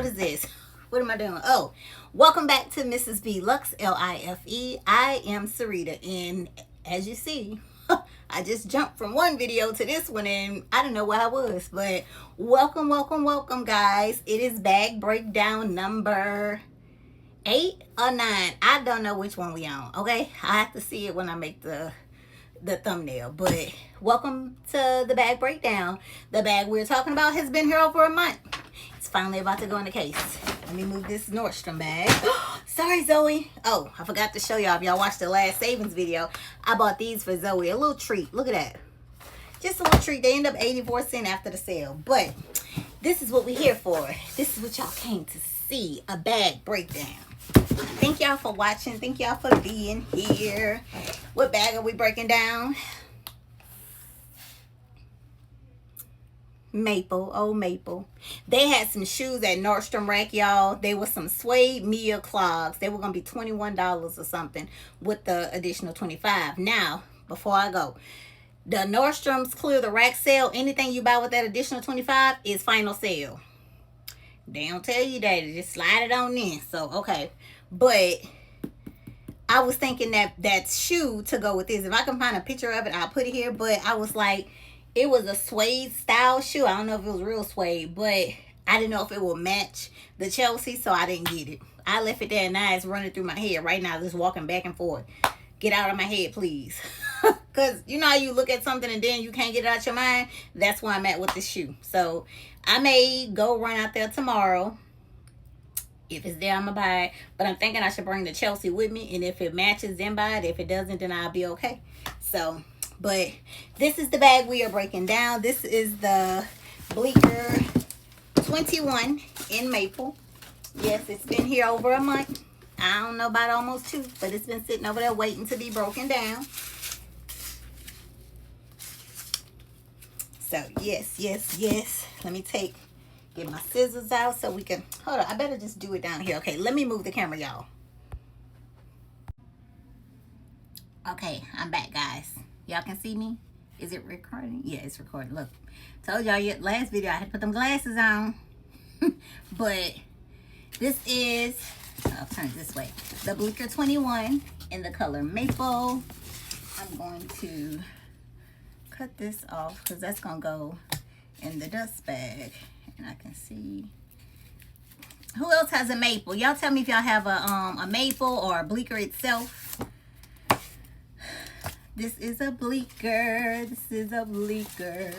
is this? What am I doing? Oh, welcome back to Mrs. B Lux, Life. I am Sarita, and as you see, I just jumped from one video to this one, and I don't know where I was, but welcome, welcome, welcome, guys. It is bag breakdown number 8 or 9. I don't know which one we on. Okay, I have to see it when I make the thumbnail, but welcome to the bag breakdown. The bag we're talking about has been here over a month. It's finally about to go in the case. Let me move this Nordstrom bag. Sorry, Zoe. Oh, I forgot to show y'all. If y'all watched the last savings video, I bought these for Zoe. A little treat. Look at that. Just a little treat. They end up 84 cents after the sale. But this is what we're here for. This is what y'all came to see. A bag breakdown. Thank y'all for watching. Thank y'all for being here. What bag are we breaking down? Maple, old Maple. They had some shoes at Nordstrom Rack, y'all. They were some suede Mia clogs. They were going to be $21 or something with the additional $25. Now, before I go, the Nordstrom's Clear the Rack sale, anything you buy with that additional $25 is final sale. They don't tell you that. They just slide it on in. So, okay. But I was thinking that shoe to go with this. If I can find a picture of it, I'll put it here. But I was like, it was a suede style shoe. I don't know if it was real suede, but I didn't know if it would match the Chelsea, so I didn't get it. I left it there, and now it's running through my head right now, just walking back and forth. Get out of my head, please. Because you know how you look at something and then you can't get it out your mind? That's where I'm at with this shoe. So I may go run out there tomorrow. If it's there, I'm going to buy it. But I'm thinking I should bring the Chelsea with me. And if it matches, then buy it. If it doesn't, then I'll be okay. So, but this is the bag we are breaking down. This is the Bleeker 21 in Maple. Yes, it's been here over a month. I don't know about almost 2. But it's been sitting over there waiting to be broken down. So, yes. Let me get my scissors out so we can, hold on, I better just do it down here. Okay, let me move the camera, y'all. Okay, I'm back, guys. Y'all can see me? Is it recording? Yeah, it's recording. Look, told y'all last video I had to put them glasses on. But this is, I'll turn it this way, the Bleeker 21 in the color Maple. I'm going to cut this off because that's going to go in the dust bag. And I can see. Who else has a Maple? Y'all tell me if y'all have a Maple or a Bleeker itself. This is a Bleeker. This is a Bleeker.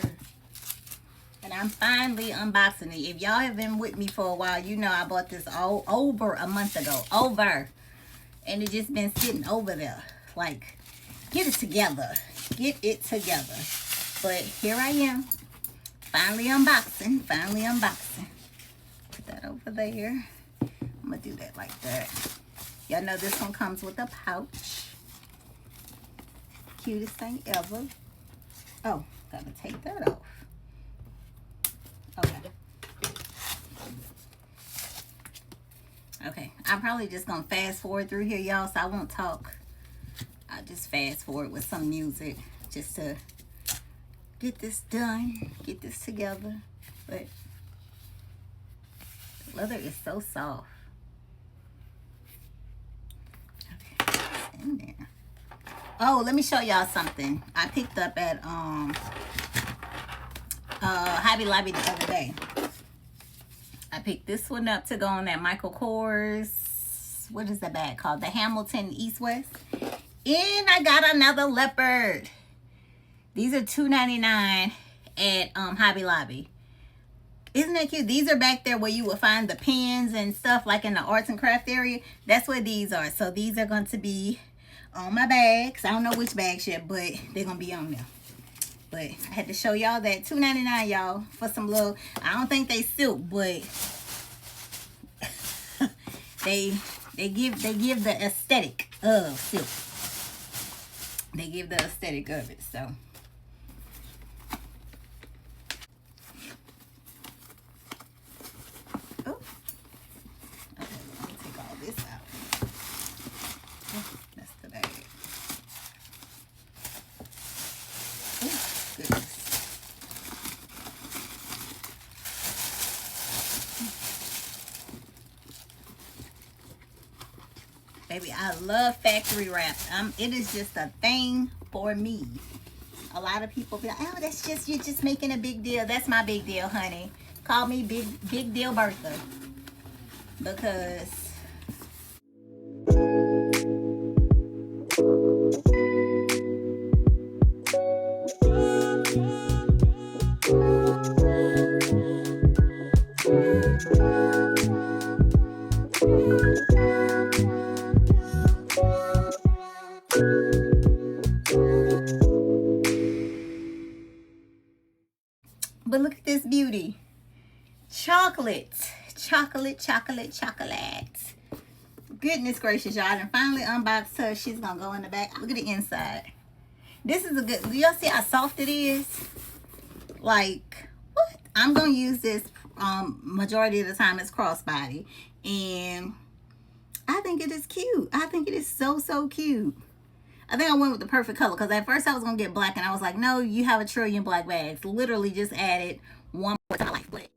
And I'm finally unboxing it. If y'all have been with me for a while, you know I bought this over a month ago. And it just been sitting over there. Like, get it together. Get it together. But here I am. Finally unboxing. Put that over there. I'm going to do that like that. Y'all know this one comes with a pouch. Cutest thing ever. Oh, got to take that off. Okay. I'm probably just going to fast forward through here, y'all, so I won't talk. I'll just fast forward with some music just to get this done, get this together. But the leather is so soft. Okay, it's in there. Oh, let me show y'all something I picked up at Hobby Lobby the other day. I picked this one up to go on that Michael Kors. What is the bag called? The Hamilton East West. And I got another leopard. These are $2.99 at Hobby Lobby. Isn't that cute? These are back there where you will find the pens and stuff like in the arts and craft area. That's where these are. So these are going to be on my bags. I don't know which bags yet, but they're going to be on there. But I had to show y'all that $2.99, y'all, for some little, I don't think they silk, but they give the aesthetic of silk. They give the aesthetic of it, so. Oh. Okay, let me take all this out. Oh, that's the bag. Oh, goodness. Baby, I love factory wrap. It is just a thing for me. A lot of people be like, oh, that's just, you're just making a big deal. That's my big deal, honey. Call me big deal Bertha. Because but look at this beauty. Chocolate. Goodness gracious, y'all. I finally unboxed her. She's going to go in the back. Look at the inside. This is a good, do y'all see how soft it is? Like, what? I'm going to use this majority of the time as crossbody. And I think it is cute. I think it is so cute. I think I went with the perfect color because at first I was going to get black and I was like, no, you have a trillion black bags. Literally just added one more to my life. But